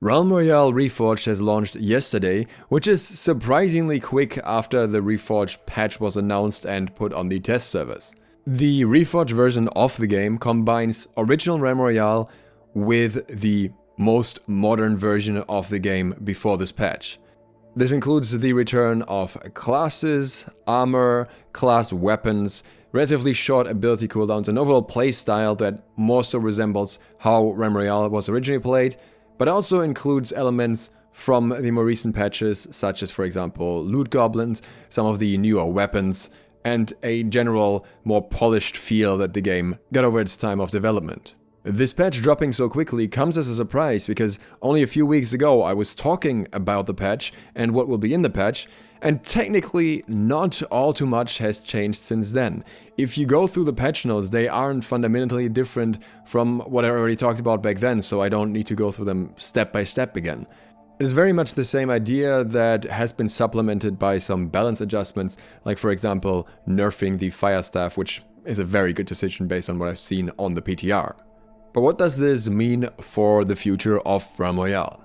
Realm Royale Reforged has launched yesterday, which is surprisingly quick after the Reforged patch was announced and put on the test servers. The Reforged version of the game combines original Realm Royale with the most modern version of the game before this patch. This includes the return of classes, armor, class weapons, relatively short ability cooldowns, and overall playstyle that more so resembles how Realm Royale was originally played, but also includes elements from the more recent patches, such as, for example, loot goblins, some of the newer weapons, and a general, more polished feel that the game got over its time of development. This patch dropping so quickly comes as a surprise because only a few weeks ago I was talking about the patch and what will be in the patch, and technically not all too much has changed since then. If you go through the patch notes, they aren't fundamentally different from what I already talked about back then, so I don't need to go through them step by step again. It is very much the same idea that has been supplemented by some balance adjustments, like for example nerfing the Fire Staff, which is a very good decision based on what I've seen on the PTR. But what does this mean for the future of Realm Royale?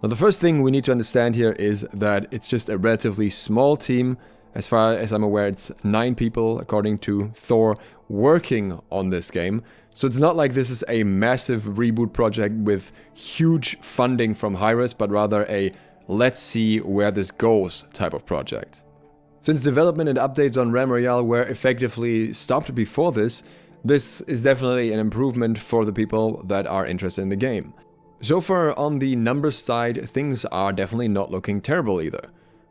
Now, the first thing we need to understand here is that it's just a relatively small team. As far as I'm aware, it's 9 people, according to Thor, working on this game. So it's not like this is a massive reboot project with huge funding from Hi-Rez, but rather a let's see where this goes type of project. Since development and updates on Realm Royale were effectively stopped before this is definitely an improvement for the people that are interested in the game. So far on the numbers side, things are definitely not looking terrible either.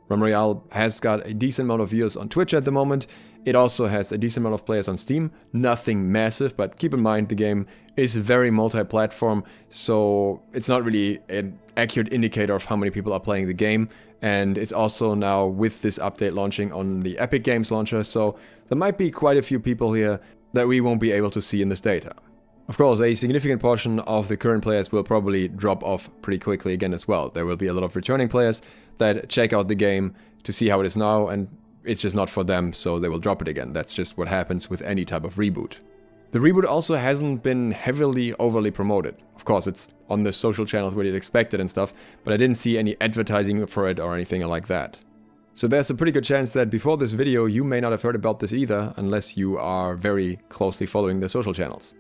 Realm Royale has got a decent amount of viewers on Twitch at the moment. It also has a decent amount of players on Steam. Nothing massive, but keep in mind the game is very multi-platform, so it's not really an accurate indicator of how many people are playing the game. And it's also now with this update launching on the Epic Games launcher, so there might be quite a few people here that we won't be able to see in this data. Of course, a significant portion of the current players will probably drop off pretty quickly again as well. There will be a lot of returning players that check out the game to see how it is now, and it's just not for them, so they will drop it again. That's just what happens with any type of reboot. The reboot also hasn't been heavily overly promoted. Of course, it's on the social channels where you'd expect it and stuff, but I didn't see any advertising for it or anything like that. So there's a pretty good chance that before this video you may not have heard about this either, unless you are very closely following the social channels.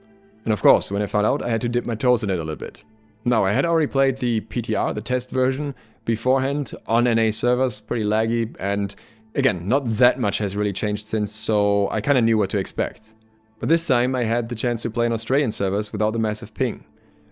And of course, when I found out, I had to dip my toes in it a little bit. Now, I had already played the PTR, the test version, beforehand on NA servers, pretty laggy, and again, not that much has really changed since, so I kinda knew what to expect. But this time I had the chance to play on Australian servers without the massive ping.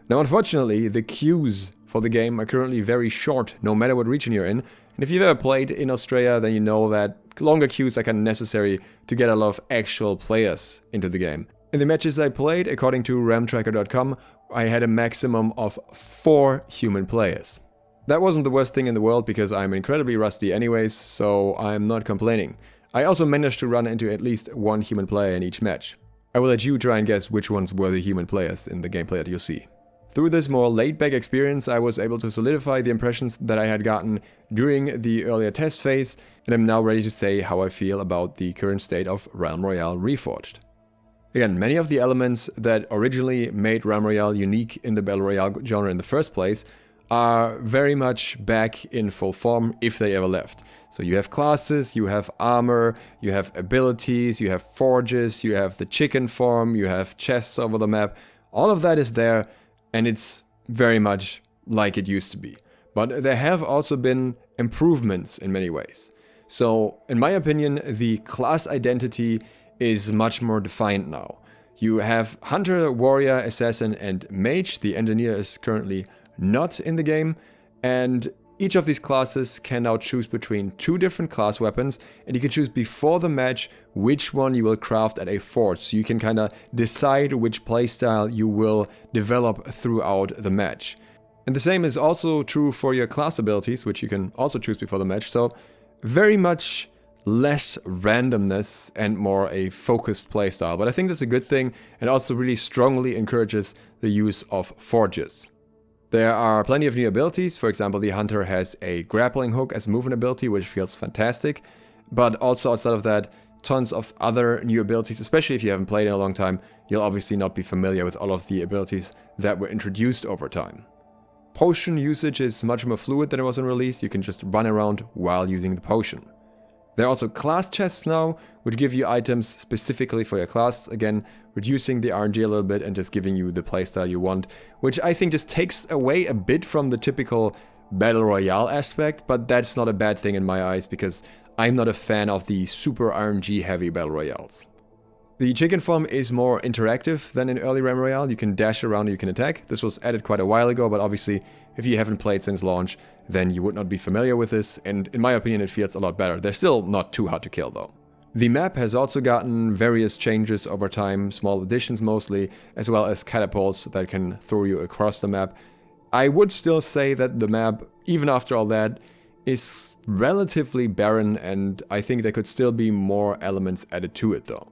Now, unfortunately, the queues for the game are currently very short, no matter what region you're in, and if you've ever played in Australia, then you know that longer queues are kinda necessary to get a lot of actual players into the game. In the matches I played, according to ramtracker.com, I had a maximum of 4 human players. That wasn't the worst thing in the world because I'm incredibly rusty anyways, so I'm not complaining. I also managed to run into at least 1 human player in each match. I will let you try and guess which ones were the human players in the gameplay that you'll see. Through this more laid-back experience, I was able to solidify the impressions that I had gotten during the earlier test phase, and I'm now ready to say how I feel about the current state of Realm Royale Reforged. Again, many of the elements that originally made Realm Royale unique in the Battle Royale genre in the first place are very much back in full form if they ever left. So you have classes, you have armor, you have abilities, you have forges, you have the chicken form, you have chests over the map. All of that is there, and it's very much like it used to be. But there have also been improvements in many ways. So, in my opinion, the class identity is much more defined now. You have Hunter, Warrior, Assassin, and Mage. The Engineer is currently not in the game, and each of these classes can now choose between 2 different class weapons, and you can choose before the match which one you will craft at a forge, so you can kinda decide which playstyle you will develop throughout the match. And the same is also true for your class abilities, which you can also choose before the match, so very much less randomness and more a focused playstyle. But I think that's a good thing, and also really strongly encourages the use of forges. There are plenty of new abilities. For example, the Hunter has a grappling hook as a movement ability, which feels fantastic. But also outside of that, tons of other new abilities, especially if you haven't played in a long time. You'll obviously not be familiar with all of the abilities that were introduced over time. Potion usage is much more fluid than it was in release. You can just run around while using the potion. There are also class chests now, which give you items specifically for your class, again, reducing the RNG a little bit and just giving you the playstyle you want, which I think just takes away a bit from the typical Battle Royale aspect, but that's not a bad thing in my eyes because I'm not a fan of the super RNG heavy Battle Royales. The chicken farm is more interactive than in early Realm Royale. You can dash around and you can attack. This was added quite a while ago, but obviously if you haven't played since launch, then you would not be familiar with this, and in my opinion it feels a lot better. They're still not too hard to kill though. The map has also gotten various changes over time, small additions mostly, as well as catapults that can throw you across the map. I would still say that the map, even after all that, is relatively barren, and I think there could still be more elements added to it though.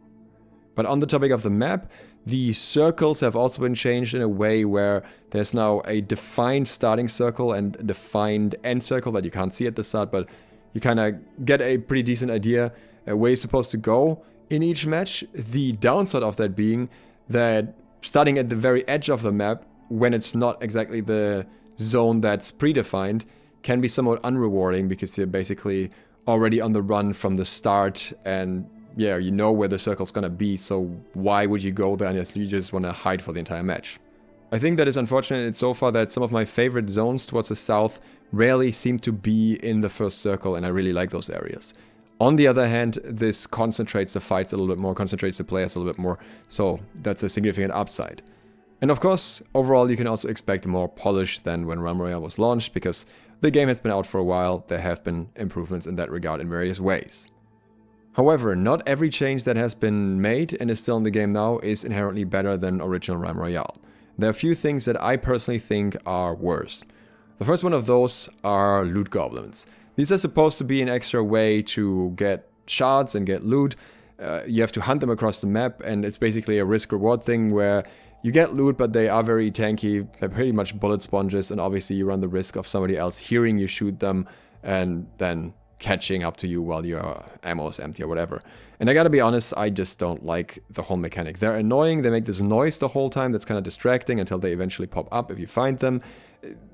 But on the topic of the map, the circles have also been changed in a way where there's now a defined starting circle and a defined end circle that you can't see at the start, but you kind of get a pretty decent idea where you're supposed to go in each match. The downside of that being that starting at the very edge of the map, when it's not exactly the zone that's predefined, can be somewhat unrewarding because you're basically already on the run from the start, and yeah, you know where the circle's gonna be, so why would you go there unless you just want to hide for the entire match? I think that is unfortunate so far that some of my favorite zones towards the south rarely seem to be in the first circle, and I really like those areas. On the other hand, this concentrates the fights a little bit more, concentrates the players a little bit more, so that's a significant upside. And of course, overall you can also expect more polish than when Realm Royale was launched, because the game has been out for a while. There have been improvements in that regard in various ways. However, not every change that has been made and is still in the game now is inherently better than original Realm Royale. There are a few things that I personally think are worse. The first one of those are loot goblins. These are supposed to be an extra way to get shards and get loot. You have to hunt them across the map, and it's basically a risk-reward thing where you get loot, but they are very tanky. They're pretty much bullet sponges, and obviously you run the risk of somebody else hearing you shoot them and then catching up to you while your ammo is empty or whatever. And I gotta be honest, I just don't like the whole mechanic. They're annoying, they make this noise the whole time that's kind of distracting until they eventually pop up if you find them.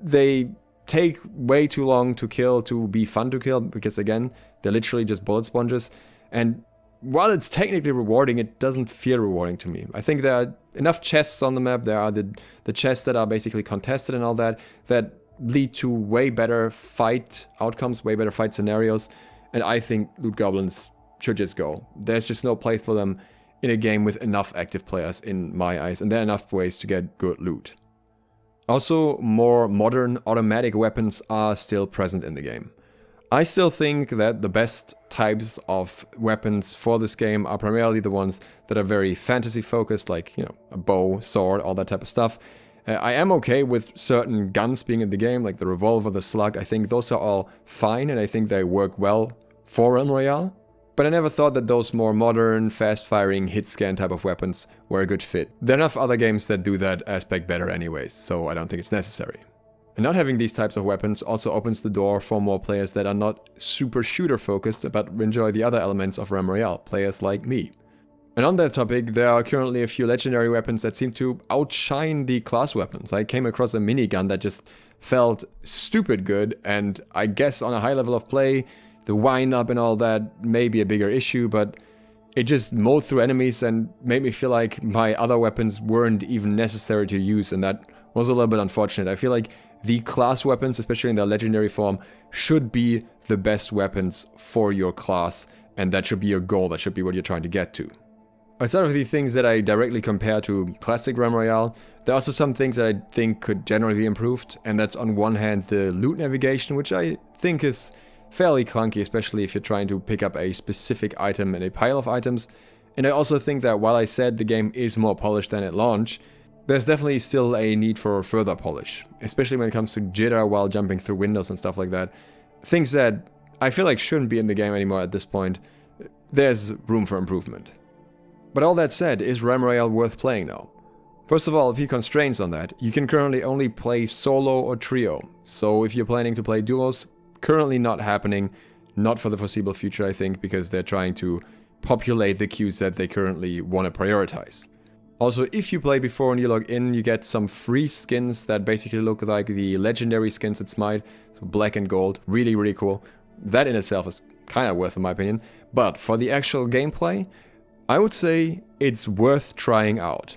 They take way too long to kill to be fun to kill, because again, they're literally just bullet sponges. And while it's technically rewarding, it doesn't feel rewarding to me. I think there are enough chests on the map, there are the chests that are basically contested and all that, that lead to way better fight outcomes, way better fight scenarios, and I think loot goblins should just go. There's just no place for them in a game with enough active players in my eyes, and there are enough ways to get good loot. Also, more modern automatic weapons are still present in the game. I still think that the best types of weapons for this game are primarily the ones that are very fantasy focused, like, you know, a bow, sword, all that type of stuff. I am okay with certain guns being in the game, like the revolver, the slug. I think those are all fine, and I think they work well for Realm Royale. But I never thought that those more modern, fast-firing, hit-scan type of weapons were a good fit. There are enough other games that do that aspect better anyways, so I don't think it's necessary. And not having these types of weapons also opens the door for more players that are not super shooter-focused, but enjoy the other elements of Realm Royale, players like me. And on that topic, there are currently a few legendary weapons that seem to outshine the class weapons. I came across a minigun that just felt stupid good, and I guess on a high level of play, the wind-up and all that may be a bigger issue, but it just mowed through enemies and made me feel like my other weapons weren't even necessary to use, and that was a little bit unfortunate. I feel like the class weapons, especially in their legendary form, should be the best weapons for your class, and that should be your goal, that should be what you're trying to get to. Outside of the things that I directly compare to classic Realm Royale, there are also some things that I think could generally be improved, and that's on one hand the loot navigation, which I think is fairly clunky, especially if you're trying to pick up a specific item in a pile of items. And I also think that while I said the game is more polished than at launch, there's definitely still a need for further polish, especially when it comes to jitter while jumping through windows and stuff like that. Things that I feel like shouldn't be in the game anymore at this point. There's room for improvement. But all that said, is Realm Royale worth playing now? First of all, a few constraints on that. You can currently only play solo or trio, so if you're planning to play duos, currently not happening, not for the foreseeable future I think, because they're trying to populate the queues that they currently want to prioritize. Also, if you play before and you log in, you get some free skins that basically look like the legendary skins at Smite. So black and gold, really, really cool. That in itself is kind of worth in my opinion. But for the actual gameplay, I would say it's worth trying out.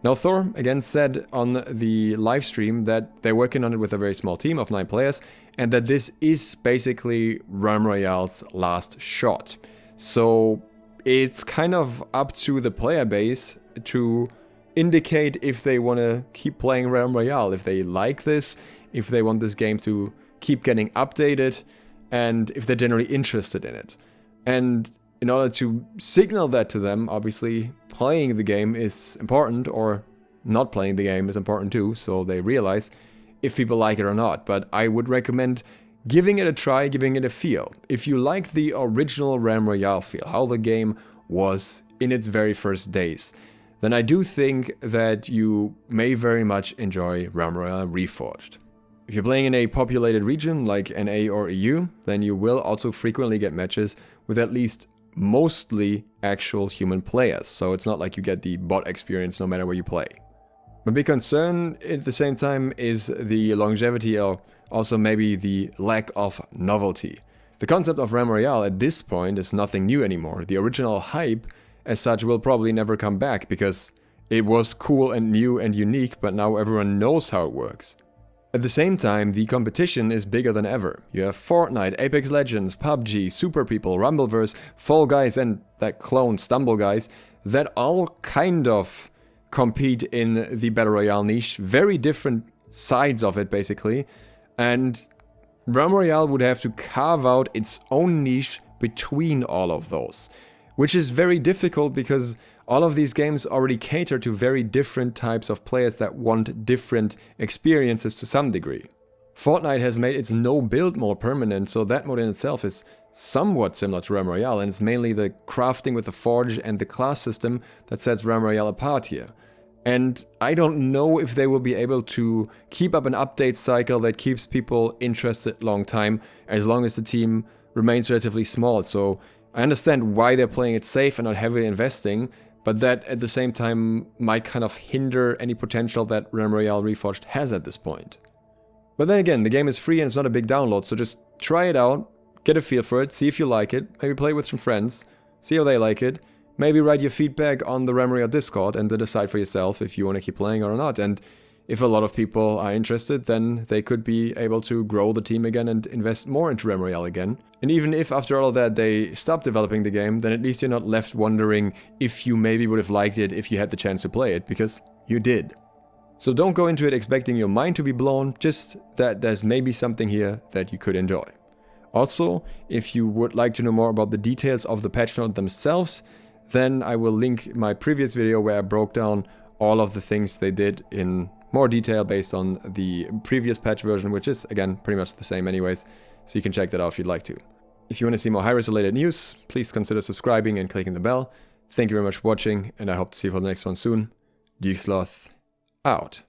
Now Thor again said on the live stream that they're working on it with a very small team of 9 players and that this is basically Realm Royale's last shot. So it's kind of up to the player base to indicate if they want to keep playing Realm Royale, if they like this, if they want this game to keep getting updated, and if they're generally interested in it. And in order to signal that to them, obviously playing the game is important, or not playing the game is important too, so they realize if people like it or not. But I would recommend giving it a try, giving it a feel. If you like the original Realm Royale feel, how the game was in its very first days, then I do think that you may very much enjoy Realm Royale Reforged. If you're playing in a populated region like NA or EU, then you will also frequently get matches with at least mostly actual human players, so it's not like you get the bot experience no matter where you play. My big concern at the same time is the longevity or also maybe the lack of novelty. The concept of Realm Royale at this point is nothing new anymore. The original hype as such will probably never come back because it was cool and new and unique, but now everyone knows how it works. At the same time, the competition is bigger than ever. You have Fortnite, Apex Legends, PUBG, Super People, Rumbleverse, Fall Guys and that clone Stumble Guys that all kind of compete in the Battle Royale niche. Very different sides of it basically. And Realm Royale would have to carve out its own niche between all of those. Which is very difficult because all of these games already cater to very different types of players that want different experiences to some degree. Fortnite has made its no build more permanent, so that mode in itself is somewhat similar to Realm Royale, and it's mainly the crafting with the Forge and the class system that sets Realm Royale apart here. And I don't know if they will be able to keep up an update cycle that keeps people interested long time, as long as the team remains relatively small. So I understand why they're playing it safe and not heavily investing, but that at the same time might kind of hinder any potential that Realm Royale Reforged has at this point. But then again, the game is free and it's not a big download, so just try it out, get a feel for it, see if you like it, maybe play with some friends, see how they like it, maybe write your feedback on the Realm Royale Discord and then decide for yourself if you want to keep playing or not. And if a lot of people are interested, then they could be able to grow the team again and invest more into Realm Royale again. And even if after all of that they stop developing the game, then at least you're not left wondering if you maybe would have liked it if you had the chance to play it, because you did. So don't go into it expecting your mind to be blown, just that there's maybe something here that you could enjoy. Also, if you would like to know more about the details of the patch note themselves, then I will link my previous video where I broke down all of the things they did in more detail based on the previous patch version, which is, again, pretty much the same anyways, so you can check that out if you'd like to. If you want to see more Hi-Rez related news, please consider subscribing and clicking the bell. Thank you very much for watching, and I hope to see you for the next one soon. Gsloth, out.